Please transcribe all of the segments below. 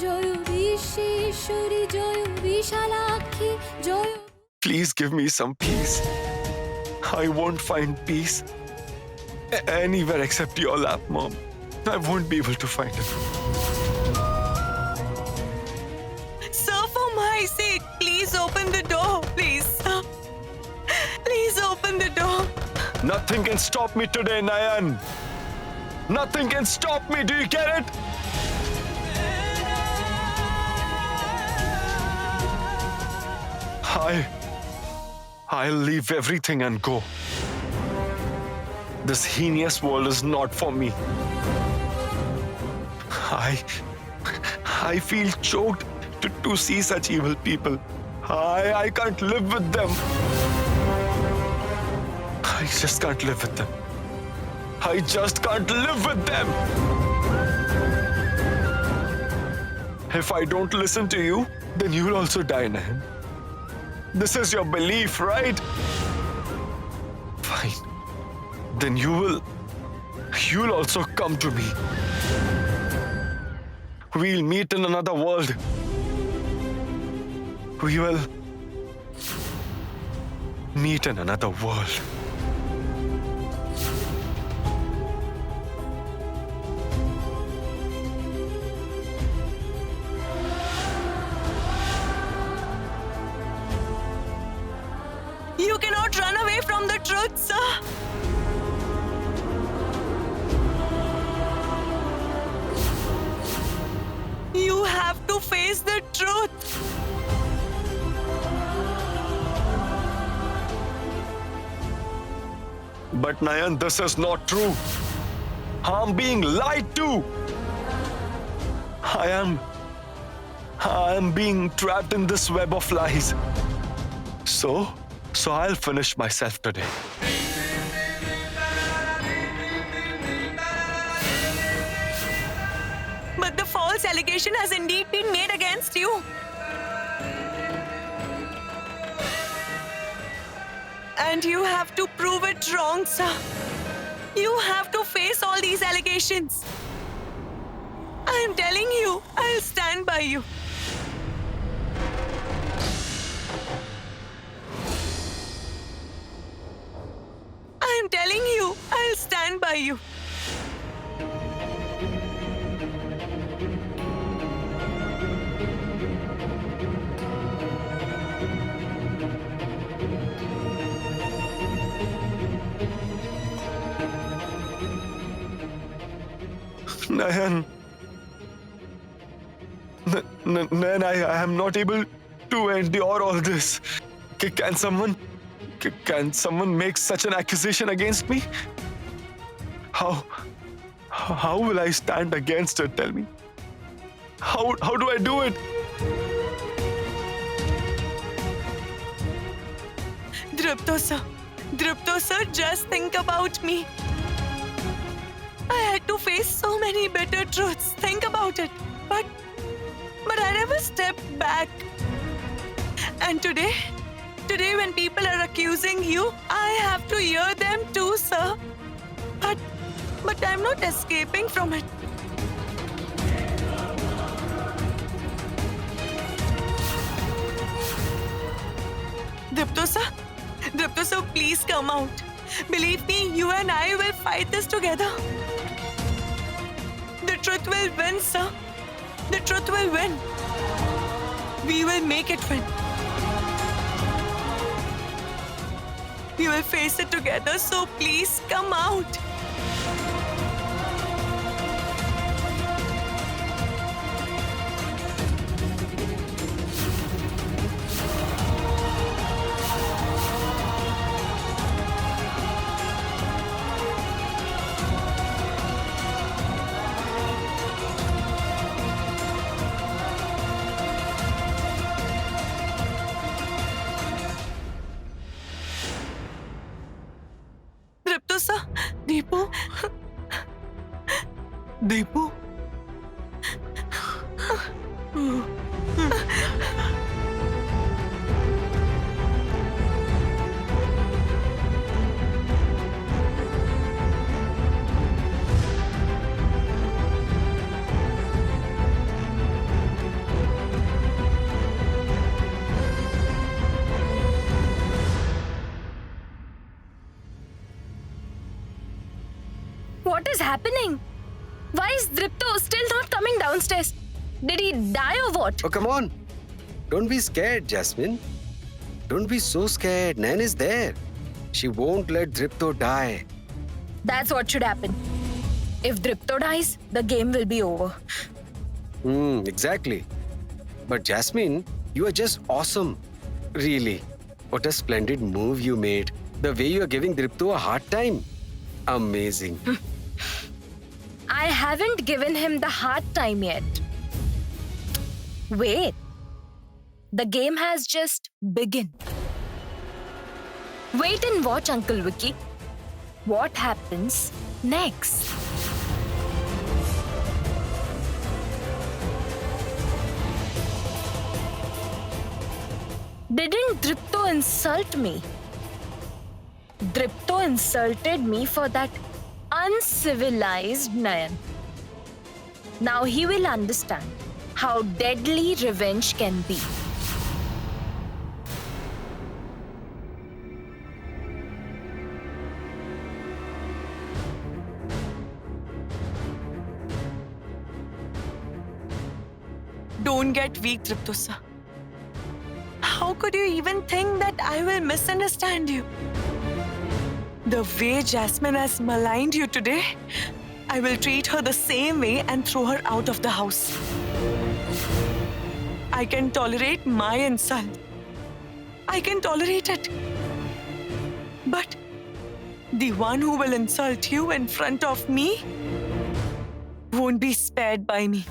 Joy Bishweshwari Joy Bishalakshi Joy Please give me some peace. I won't find peace anywhere except your lap, Mom. I won't be able to find it. Sir, for my sake, please open the door, please. Please open the door. Nothing can stop me today, Nayan. Nothing can stop me. Do you get it? I'll leave everything and go. This heinous world is not for me. I feel choked to see such evil people. I can't live with them. I just can't live with them. I just can't live with them. If I don't listen to you, then you'll also die, Nayan. This is your belief, right? Fine. Then you'll also come to me. We'll meet in another world. We will meet in another world. You cannot run away from the truth, sir. You have to face the truth. But Nayan, this is not true. I'm being lied to. I am being trapped in this web of lies. So I'll finish myself today. But the false allegation has indeed been made against you. And you have to prove it wrong, sir. You have to face all these allegations. I am telling you, I'll stand by you. I am telling you, I'll stand by you. Nayan, Nayan, I am not able to endure all this. Can someone make such an accusation against me? How will I stand against it? Tell me. How do I do it? Drupto sir, just think about me. I had to face so many bitter truths. Think about it. But I never stepped back. And today when people are accusing you, I have to hear them too, sir. But I'm not escaping from it. Drupto sir, please come out. Believe me, you and I will fight this together. The truth will win, sir. The truth will win. We will make it win. We will face it together, so please come out. Deepu? Deepu? happening? Why is Dripto still not coming downstairs? Did he die or what? Oh, come on. Don't be scared, Jasmine. Don't be so scared. Nan is there. She won't let Dripto die. That's what should happen. If Dripto dies, the game will be over. Exactly. But Jasmine, you are just awesome. Really. What a splendid move you made. The way you are giving Dripto a hard time. Amazing. I haven't given him the hard time yet. Wait. The game has just begun. Wait and watch, Uncle Vicky. What happens next? Didn't Dripto insult me? Dripto insulted me for that uncivilized Nayan. Now he will understand how deadly revenge can be. Don't get weak, Dripto sir. How could you even think that I will misunderstand you? The way Jasmine has maligned you today, I will treat her the same way and throw her out of the house. I can tolerate my insult. I can tolerate it. But the one who will insult you in front of me won't be spared by me.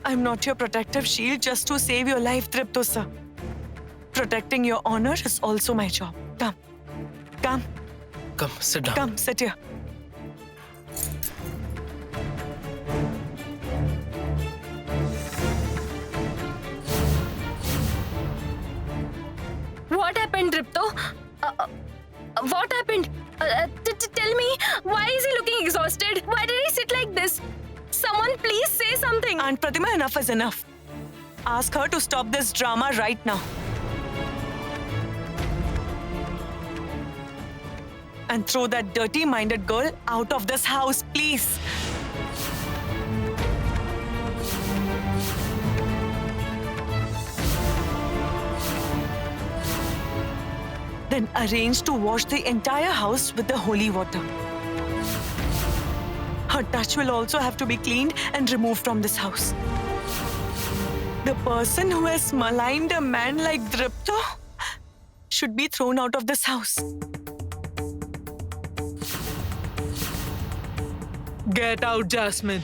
I'm not your protective shield just to save your life, Dripto sir. Protecting your honor is also my job. Come. Come. Come, sit down. Come, sit here. What happened, Dripto? What happened? Tell me, why is he looking exhausted? Why did he sit like this? Someone please say something. Aunt Pratima, enough is enough. Ask her to stop this drama right now. And throw that dirty-minded girl out of this house, please. Then arrange to wash the entire house with the holy water. Her touch will also have to be cleaned and removed from this house. The person who has maligned a man like Dripto should be thrown out of this house. Get out, Jasmine.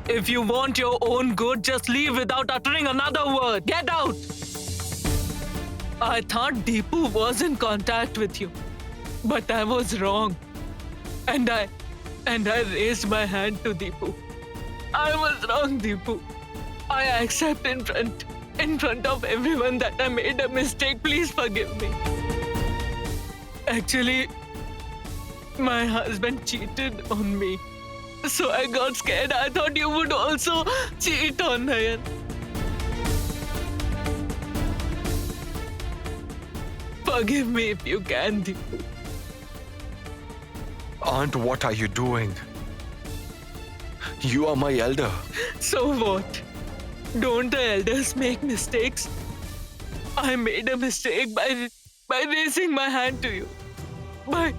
If you want your own good, just leave without uttering another word. Get out! I thought Deepu was in contact with you, but I was wrong. And I raised my hand to Deepu. I was wrong, Deepu. I accept in front of everyone that I made a mistake. Please forgive me. Actually, my husband cheated on me. So I got scared. I thought you would also cheat on Nayan. Forgive me if you can, Deepu. Aunt, what are you doing? You are my elder. So what? Don't the elders make mistakes? I made a mistake by raising my hand to you. By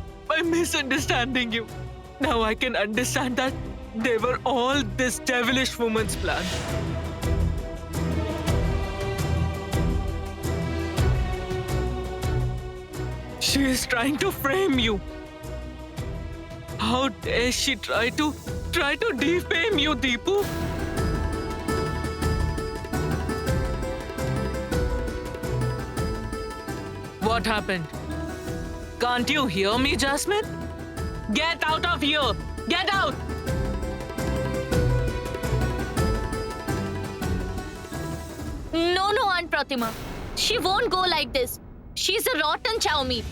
misunderstanding you. Now I can understand that they were all this devilish woman's plan. She is trying to frame you. How dare she try to defame you, Deepu? What happened? Can't you hear me, Jasmine? Get out of here! Get out! No, Aunt Pratima. She won't go like this. She's a rotten chow meat.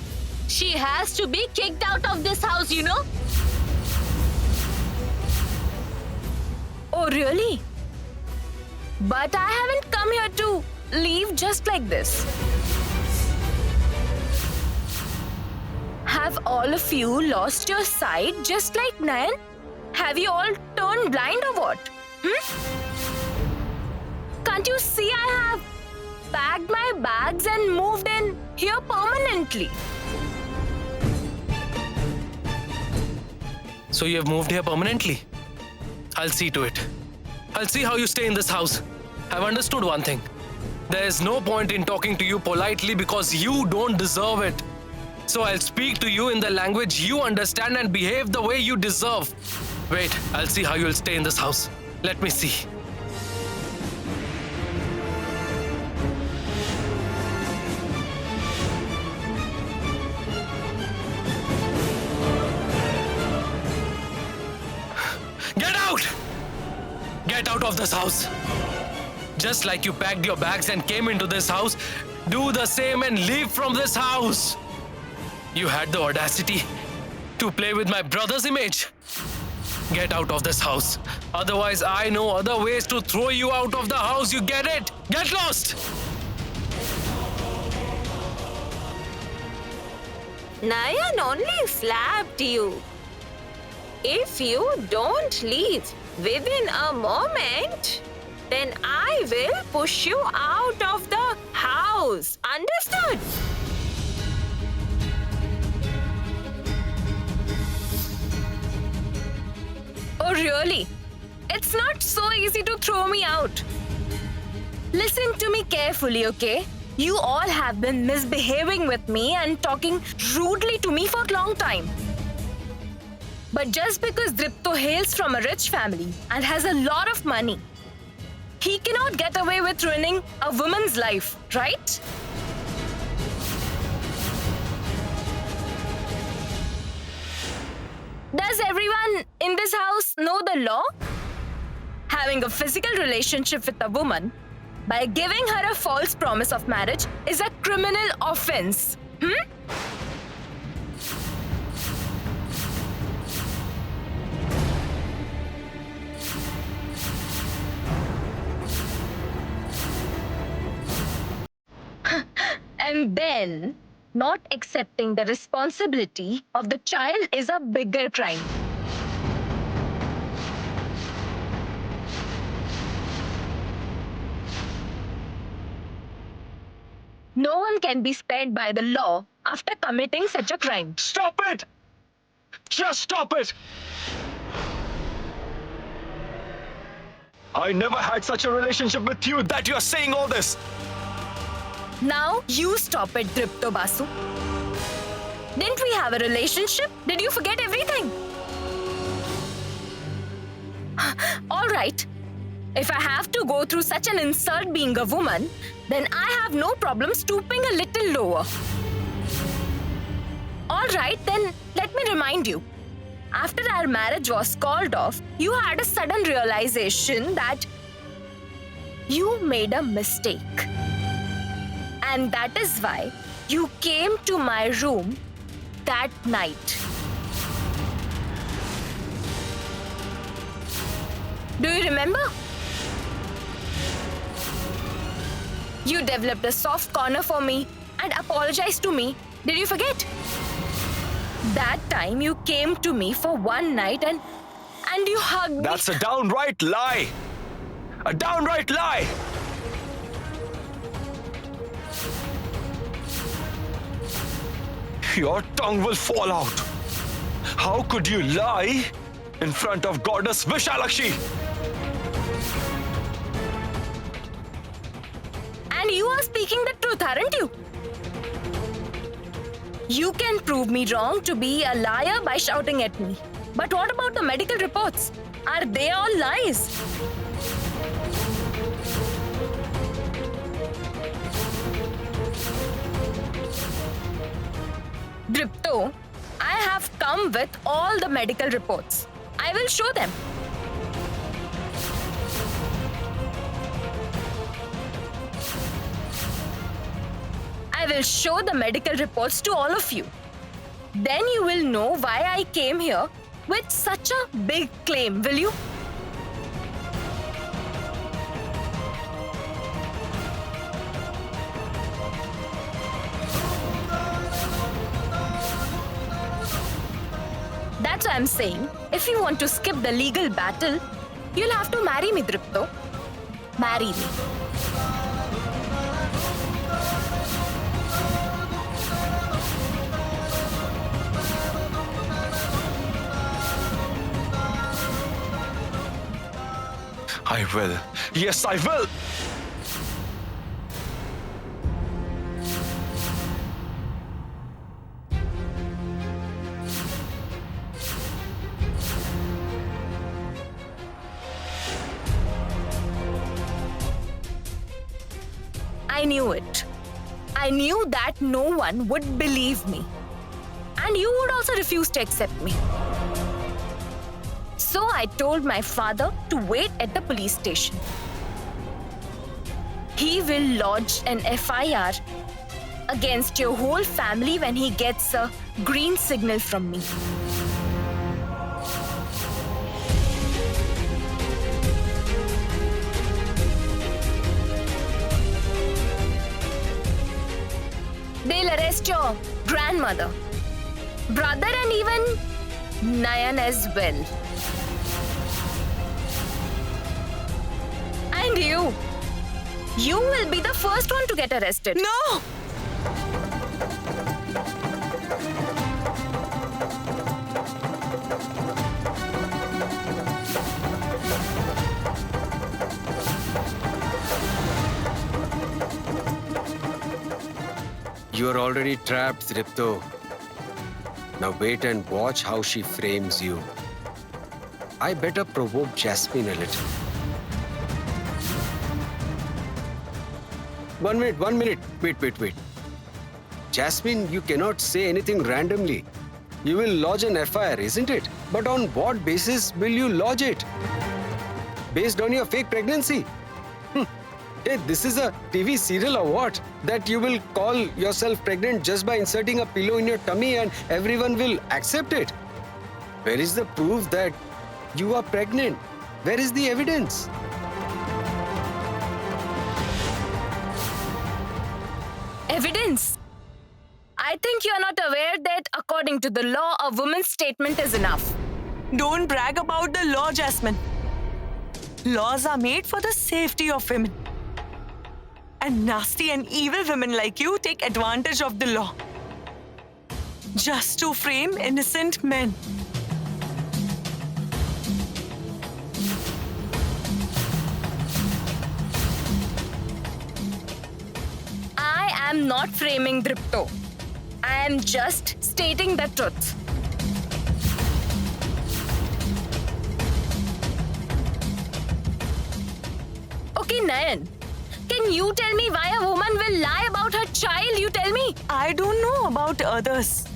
She has to be kicked out of this house, you know? Oh, really? But I haven't come here to leave just like this. Have all of you lost your sight just like Nayan? Have you all turned blind or what? Can't you see I have packed my bags and moved in here permanently? So you have moved here permanently? I'll see to it. I'll see how you stay in this house. I've understood one thing. There is no point in talking to you politely because you don't deserve it. So I'll speak to you in the language you understand and behave the way you deserve. Wait, I'll see how you'll stay in this house. Let me see. Get out! Get out of this house. Just like you packed your bags and came into this house, do the same and leave from this house. You had the audacity to play with my brother's image. Get out of this house. Otherwise, I know other ways to throw you out of the house. You get it? Get lost! Nayan only slapped you. If you don't leave within a moment, then I will push you out of the house. Understood? Oh, really? It's not so easy to throw me out. Listen to me carefully, okay? You all have been misbehaving with me and talking rudely to me for a long time. But just because Dripto hails from a rich family and has a lot of money, he cannot get away with ruining a woman's life, right? Does everyone in this house know the law? Having a physical relationship with a woman by giving her a false promise of marriage is a criminal offense. And then, not accepting the responsibility of the child is a bigger crime. No one can be spared by the law after committing such a crime. Stop it! Just stop it! I never had such a relationship with you that you're saying all this. Now you stop it, Dripto Basu. Didn't we have a relationship? Did you forget everything? All right. If I have to go through such an insult being a woman, then I have no problem stooping a little lower. All right, then let me remind you. After our marriage was called off, you had a sudden realization that you made a mistake. And that is why you came to my room that night. Do you remember? You developed a soft corner for me and apologized to me. Did you forget? That time you came to me for one night and you hugged me. That's a downright lie. A downright lie. Your tongue will fall out. How could you lie in front of Goddess Vishalakshi? And you are speaking the truth, aren't you? You can prove me wrong to be a liar by shouting at me. But what about the medical reports? Are they all lies? Dripto, I have come with all the medical reports. I will show them. I will show the medical reports to all of you. Then you will know why I came here with such a big claim, will you? That's what I'm saying. If you want to skip the legal battle, you'll have to marry me, Dripto. Marry me. I will. Yes, I will. I knew it. I knew that no one would believe me. And you would also refuse to accept me. So I told my father to wait at the police station. He will lodge an FIR against your whole family when he gets a green signal from me. They'll arrest your grandmother, brother, and even Nayan as well. And you will be the first one to get arrested. No! You are already trapped, Dripto. Now wait and watch how she frames you. I better provoke Jasmine a little. 1 minute, 1 minute. Wait. Jasmine, you cannot say anything randomly. You will lodge an FIR, isn't it? But on what basis will you lodge it? Based on your fake pregnancy? Hey, this is a TV serial or what? That you will call yourself pregnant just by inserting a pillow in your tummy and everyone will accept it? Where is the proof that you are pregnant? Where is the evidence? Evidence? I think you are not aware that according to the law, a woman's statement is enough. Don't brag about the law, Jasmine. Laws are made for the safety of women. And nasty and evil women like you take advantage of the law. Just to frame innocent men. I am not framing Dripto. I am just stating the truth. Okay, Nayan. Can you tell me why a woman will lie about her child? You tell me. I don't know about others.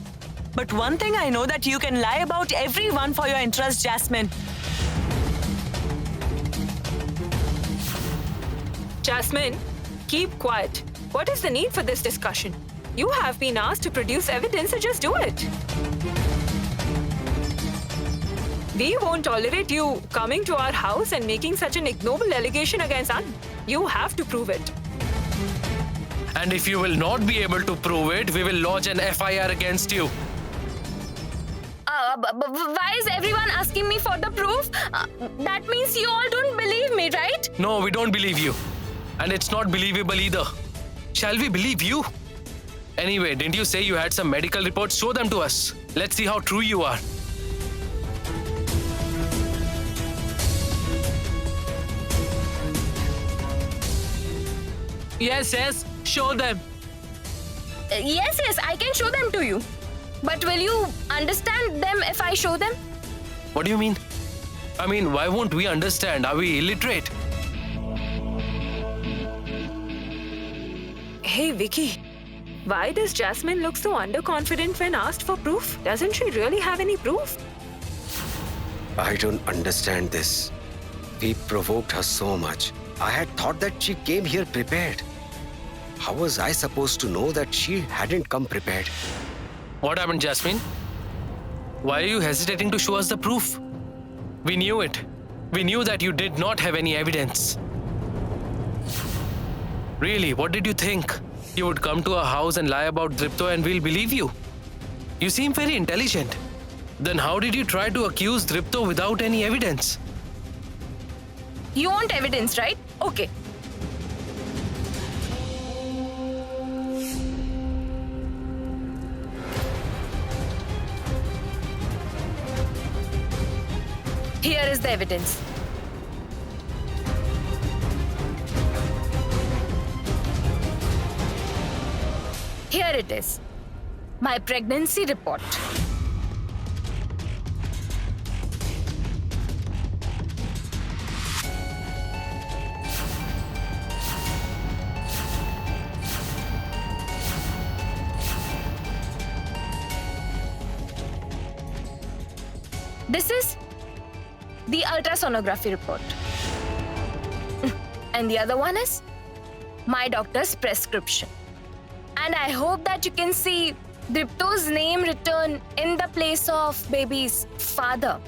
But one thing I know that you can lie about everyone for your interest, Jasmine. Jasmine, keep quiet. What is the need for this discussion? You have been asked to produce evidence, so just do it. We won't tolerate you coming to our house and making such an ignoble allegation against us. You have to prove it. And if you will not be able to prove it, we will lodge an FIR against you. Why is everyone asking me for the proof? That means you all don't believe me, right? No, we don't believe you. And it's not believable either. Shall we believe you? Anyway, didn't you say you had some medical reports? Show them to us. Let's see how true you are. Yes, show them. Yes, I can show them to you. But will you understand them if I show them? What do you mean? I mean, why won't we understand? Are we illiterate? Hey, Vicky. Why does Jasmine look so underconfident when asked for proof? Doesn't she really have any proof? I don't understand this. We provoked her so much. I had thought that she came here prepared. How was I supposed to know that she hadn't come prepared? What happened, Jasmine? Why are you hesitating to show us the proof? We knew it. We knew that you did not have any evidence. Really, what did you think? You would come to our house and lie about Dripto and we'll believe you? You seem very intelligent. Then how did you try to accuse Dripto without any evidence? You want evidence, right? Okay. Here is the evidence. Here it is. My pregnancy report. This is the ultrasonography report. And the other one is my doctor's prescription. And I hope that you can see Dripto's name written in the place of baby's father.